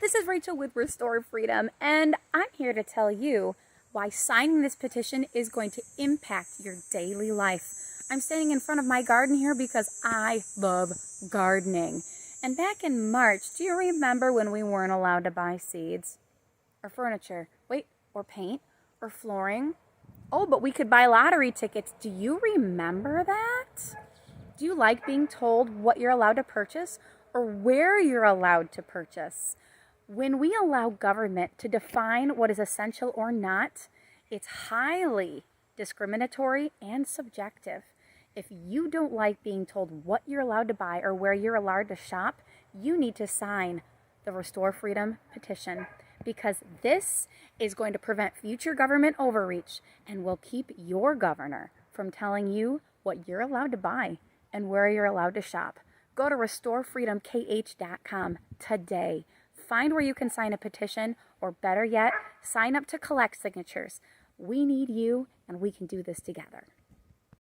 this is Rachel with Restore Freedom, and I'm here to tell you why signing this petition is going to impact your daily life. I'm standing in front of my garden here because I love gardening. And back in March, do you remember when we weren't allowed to buy seeds or furniture? Or paint or flooring? Oh, but we could buy lottery tickets. Do you remember that? Do you like being told what you're allowed to purchase or where you're allowed to purchase? When we allow government to define what is essential or not, it's highly discriminatory and subjective. If you don't like being told what you're allowed to buy or where you're allowed to shop, you need to sign the Restore Freedom petition, because this is going to prevent future government overreach and will keep your governor from telling you what you're allowed to buy and where you're allowed to shop. Go to restorefreedomkh.com today. Find where you can sign a petition, or better yet, sign up to collect signatures. We need you, and we can do this together.